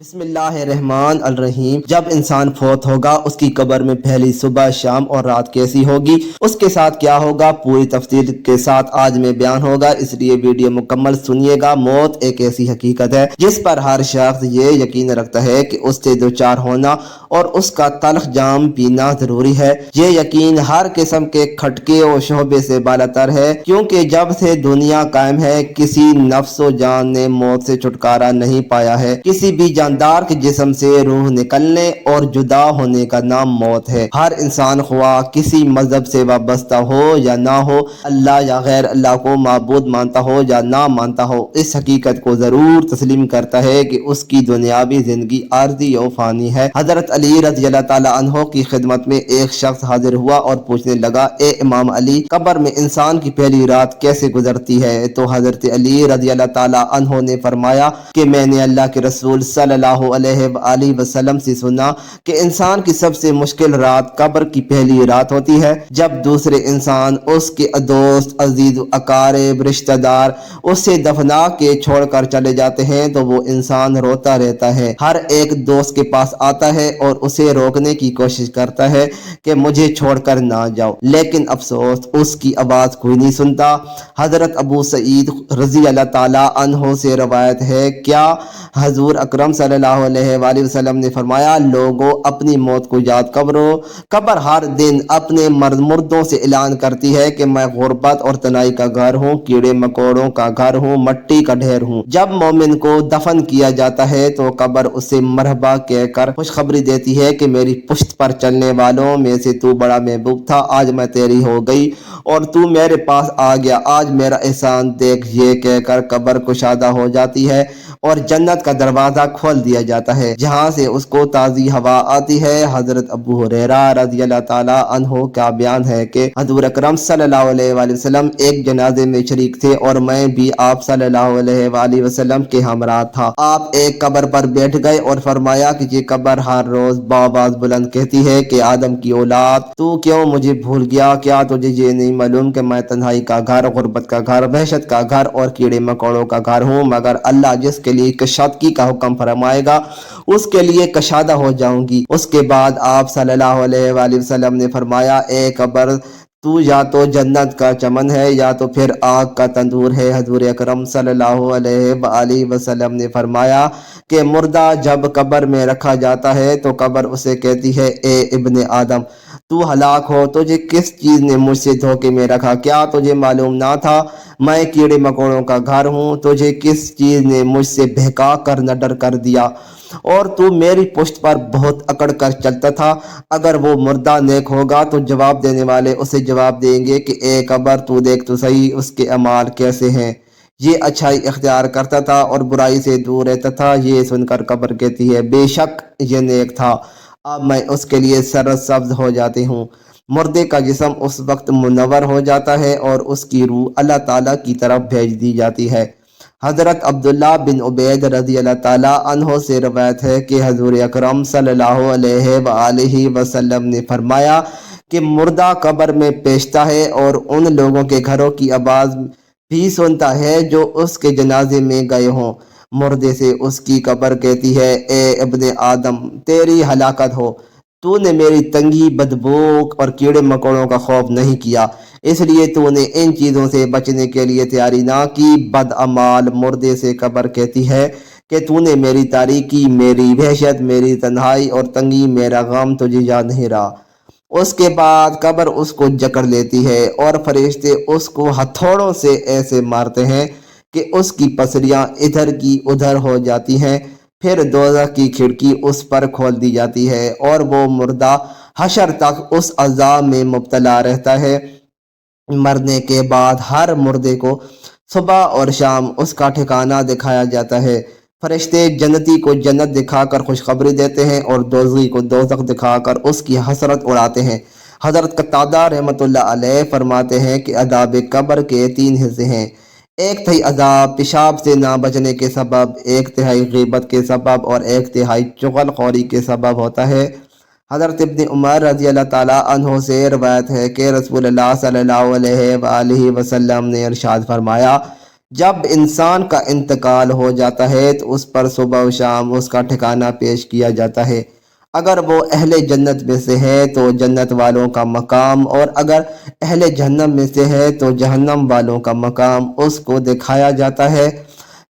بسم اللہ الرحمن الرحیم۔ جب انسان فوت ہوگا اس کی قبر میں پہلی صبح، شام اور رات کیسی ہوگی، اس کے ساتھ کیا ہوگا، پوری تفصیل کے ساتھ آج میں بیان ہوگا، اس لیے ویڈیو مکمل سنیے گا۔ موت ایک ایسی حقیقت ہے جس پر ہر شخص یہ یقین رکھتا ہے کہ اس سے دوچار ہونا اور اس کا تلخ جام پینا ضروری ہے۔ یہ یقین ہر قسم کے کھٹکے اور شعبے سے بالاتر ہے، کیونکہ جب سے دنیا قائم ہے کسی نفس و جان نے موت سے چھٹکارا نہیں پایا ہے۔ کسی بھی جاندار کے جسم سے روح نکلنے اور جدا ہونے کا نام موت ہے۔ ہر انسان خواہ کسی مذہب سے وابستہ ہو یا نہ ہو، اللہ یا غیر اللہ کو معبود مانتا ہو یا نہ مانتا ہو، اس حقیقت کو ضرور تسلیم کرتا ہے کہ اس کی دنیاوی زندگی عارضی و فانی ہے۔ حضرت علی رضی اللہ تعالیٰ عنہ کی خدمت میں ایک شخص حاضر ہوا اور پوچھنے لگا، اے امام علی، قبر میں انسان کی پہلی رات کیسے گزرتی ہے؟ تو حضرت علی رضی اللہ تعالیٰ عنہ نے فرمایا کہ میں نے اللہ کے رسول صلی اللہ علیہ وآلہ وسلم سے سنا کہ انسان کی سب سے مشکل رات قبر کی پہلی رات ہوتی ہے، جب دوسرے انسان، اس کے دوست، عزیز، اقارب، رشتہ دار اسے دفنا کے چھوڑ کر چلے جاتے ہیں تو وہ انسان روتا رہتا ہے۔ ہر ایک دوست کے پاس آتا ہے اور اسے روکنے کی کوشش کرتا ہے کہ مجھے چھوڑ کر نہ جاؤ، لیکن افسوس اس کی آواز کوئی نہیں سنتا۔ حضرت ابو سعید رضی اللہ تعالیٰ عنہ سے روایت ہے، کیا حضور اکرم صلی اللہ علیہ وآلہ وسلم نے فرمایا، لوگوں اپنی موت کو یاد کرو۔ قبر ہر دن اپنے مردوں سے اعلان کرتی ہے کہ میں غربت اور تنہائی کا گھر ہوں، کیڑے مکوڑوں کا گھر ہوں، مٹی کا ڈھیر ہوں۔ جب مومن کو دفن کیا جاتا ہے تو قبر اسے مرحبا کہہ کر خوشخبری دیتی ہے کہ میری پشت پر چلنے والوں میں سے تو بڑا محبوب تھا، آج میں تیری ہو گئی اور تو میرے پاس آ گیا، آج میرا احسان دیکھ۔ یہ کہہ کر قبر کشادہ ہو جاتی ہے اور جنت کا دروازہ کھول دیا جاتا ہے، جہاں سے اس کو تازی ہوا آتی ہے۔ حضرت ابو ہریرہ رضی اللہ تعالیٰ عنہ کا بیان ہے کہ حضور اکرم صلی اللہ علیہ وآلہ وسلم ایک جنازے میں شریک تھے اور میں بھی آپ صلی اللہ علیہ وآلہ وسلم کے ہمراہ تھا۔ آپ ایک قبر پر بیٹھ گئے اور فرمایا کہ یہ قبر ہر روز بآواز بلند کہتی ہے کہ آدم کی اولاد، تو کیوں مجھے بھول گیا؟ کیا تجھے یہ نہیں معلوم کہ میں تنہائی کا گھر، غربت کا گھر، وحشت کا گھر اور کیڑے مکوڑوں کا گھر ہوں؟ مگر اللہ جس کے لیے کشادگی کا حکم فرمائے گا اس کے لیے کشادہ ہو جاؤں گی۔ اس کے بعد آپ صلی اللہ علیہ وآلہ وسلم نے فرمایا، اے قبر، تو یا تو جنت کا چمن ہے یا تو پھر آگ کا تندور ہے۔ حضور اکرم صلی اللہ علیہ وآلہ وسلم نے فرمایا کہ مردہ جب قبر میں رکھا جاتا ہے تو قبر اسے کہتی ہے، اے ابن آدم، تو ہلاک ہو، تجھے کس چیز نے مجھ سے دھوکے میں رکھا؟ کیا تجھے معلوم نہ تھا میں کیڑے مکوڑوں کا گھر ہوں؟ تجھے کس چیز نے مجھ سے بہکا کر نہ ڈر کر دیا اور تو میری پشت پر بہت اکڑ کر چلتا تھا؟ اگر وہ مردہ نیک ہوگا تو جواب دینے والے اسے جواب دیں گے کہ اے قبر، تو دیکھ تو صحیح اس کے اعمال کیسے ہیں، یہ اچھائی اختیار کرتا تھا اور برائی سے دور رہتا تھا۔ یہ سن کر قبر کہتی ہے، بے شک یہ نیک تھا، اب میں اس کے لیے سرسبز ہو جاتی ہوں۔ مردے کا جسم اس وقت منور ہو جاتا ہے اور اس کی روح اللہ تعالیٰ کی طرف بھیج دی جاتی ہے۔ حضرت عبداللہ بن عبید رضی اللہ تعالیٰ عنہ سے روایت ہے کہ حضور اکرم صلی اللہ علیہ وآلہ وسلم نے فرمایا کہ مردہ قبر میں پیشتا ہے اور ان لوگوں کے گھروں کی آواز بھی سنتا ہے جو اس کے جنازے میں گئے ہوں۔ مردے سے اس کی قبر کہتی ہے، اے ابن آدم، تیری ہلاکت ہو، تو نے میری تنگی، بدبو اور کیڑے مکوڑوں کا خوف نہیں کیا، اس لیے تو نے ان چیزوں سے بچنے کے لیے تیاری نہ کی۔ بدعمال مردے سے قبر کہتی ہے کہ تو نے میری تاریکی، میری وحشت، میری تنہائی اور تنگی، میرا غم تجھے یاد نہیں رہا۔ اس کے بعد قبر اس کو جکڑ لیتی ہے اور فرشتے اس کو ہتھوڑوں سے ایسے مارتے ہیں کہ اس کی پسلیاں ادھر کی ادھر ہو جاتی ہیں۔ پھر دوزخ کی کھڑکی اس پر کھول دی جاتی ہے اور وہ مردہ حشر تک اس عذاب میں مبتلا رہتا ہے۔ مرنے کے بعد ہر مردے کو صبح اور شام اس کا ٹھکانہ دکھایا جاتا ہے۔ فرشتے جنتی کو جنت دکھا کر خوشخبری دیتے ہیں اور دوزخی کو دوزخ دکھا کر اس کی حسرت اڑاتے ہیں۔ حضرت قتادہ رحمۃ اللہ علیہ فرماتے ہیں کہ عذاب قبر کے 3 حصے ہیں، ایک تہائی عذاب پیشاب سے نہ بچنے کے سبب، ایک تہائی غیبت کے سبب اور ایک تہائی چغل خوری کے سبب ہوتا ہے۔ حضرت ابن عمر رضی اللہ تعالیٰ عنہ سے روایت ہے کہ رسول اللہ صلی اللہ علیہ وآلہ وسلم نے ارشاد فرمایا جب انسان کا انتقال ہو جاتا ہے تو اس پر صبح و شام اس کا ٹھکانہ پیش کیا جاتا ہے۔ اگر وہ اہل جنت میں سے ہے تو جنت والوں کا مقام، اور اگر اہل جہنم میں سے ہے تو جہنم والوں کا مقام اس کو دکھایا جاتا ہے۔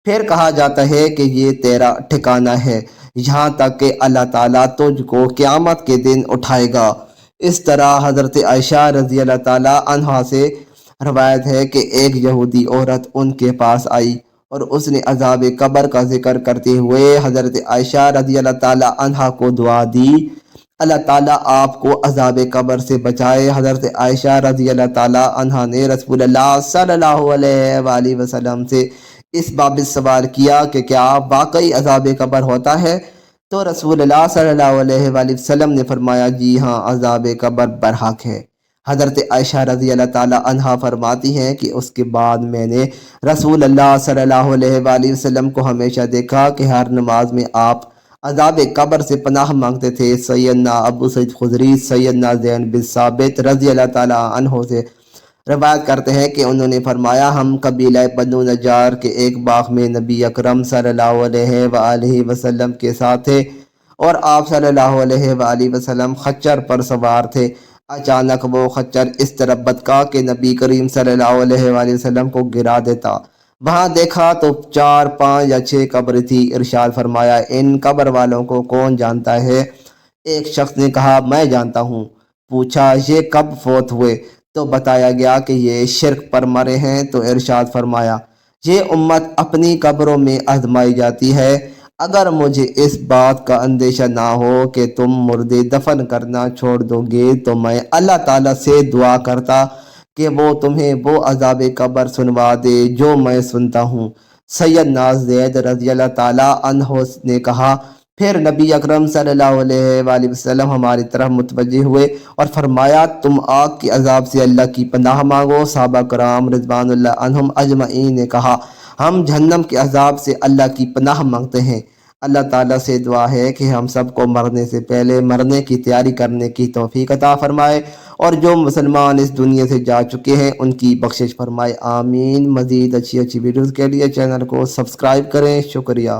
پھر کہا جاتا ہے کہ یہ تیرا ٹھکانہ ہے، یہاں تک کہ اللہ تعالیٰ تجھ کو قیامت کے دن اٹھائے گا۔ اس طرح حضرت عائشہ رضی اللہ تعالیٰ عنہا سے روایت ہے کہ ایک یہودی عورت ان کے پاس آئی اور اس نے عذاب قبر کا ذکر کرتے ہوئے حضرت عائشہ رضی اللہ تعالیٰ عنہا کو دعا دی، اللہ تعالیٰ آپ کو عذاب قبر سے بچائے۔ حضرت عائشہ رضی اللہ تعالیٰ عنہا نے رسول اللہ صلی اللہ علیہ وآلہ وسلم سے اس بابت سوال کیا کہ کیا واقعی عذاب قبر ہوتا ہے؟ تو رسول اللہ صلی اللہ علیہ وآلہ وسلم نے فرمایا جی ہاں، عذاب قبر برحق ہے۔ حضرت عائشہ رضی اللہ تعالیٰ عنہا فرماتی ہیں کہ اس کے بعد میں نے رسول اللہ صلی اللہ علیہ وآلہ وسلم کو ہمیشہ دیکھا کہ ہر نماز میں آپ عذاب قبر سے پناہ مانگتے تھے۔ سیدنا ابو سعید خدری سیدنا زید بن ثابت رضی اللہ تعالیٰ عنہ سے روایت کرتے ہیں کہ انہوں نے فرمایا ہم قبیلہ بنو نجار کے ایک باغ میں نبی اکرم صلی اللہ علیہ وآلہ وسلم کے ساتھ تھے اور آپ صلی اللہ علیہ وآلہ وسلم خچر پر سوار تھے۔ اچانک وہ خچر اس طرح بتکا کہ نبی کریم صلی اللہ علیہ وآلہ وسلم کو گرا دیتا۔ وہاں دیکھا تو 4، 5 یا 6 قبر تھی۔ ارشاد فرمایا ان قبر والوں کو کون جانتا ہے؟ ایک شخص نے کہا میں جانتا ہوں۔ پوچھا یہ کب فوت ہوئے؟ تو بتایا گیا کہ یہ شرک پر مرے ہیں۔ تو ارشاد فرمایا یہ امت اپنی قبروں میں آزمائی جاتی ہے، اگر مجھے اس بات کا اندیشہ نہ ہو کہ تم مردے دفن کرنا چھوڑ دو گے تو میں اللہ تعالیٰ سے دعا کرتا کہ وہ تمہیں وہ عذاب قبر سنوا دے جو میں سنتا ہوں۔ سیدنا زید رضی اللہ تعالیٰ عنہ نے کہا پھر نبی اکرم صلی اللہ علیہ وآلہ وسلم ہماری طرف متوجہ ہوئے اور فرمایا تم آگ کے عذاب سے اللہ کی پناہ مانگو۔ صحابہ کرام رضوان اللہ عنہم اجمعین نے کہا ہم جہنم کے عذاب سے اللہ کی پناہ مانگتے ہیں۔ اللہ تعالیٰ سے دعا ہے کہ ہم سب کو مرنے سے پہلے مرنے کی تیاری کرنے کی توفیق عطا فرمائے، اور جو مسلمان اس دنیا سے جا چکے ہیں ان کی بخشش فرمائے، آمین۔ مزید اچھی ویڈیوز کے لیے چینل کو سبسکرائب کریں۔ شکریہ۔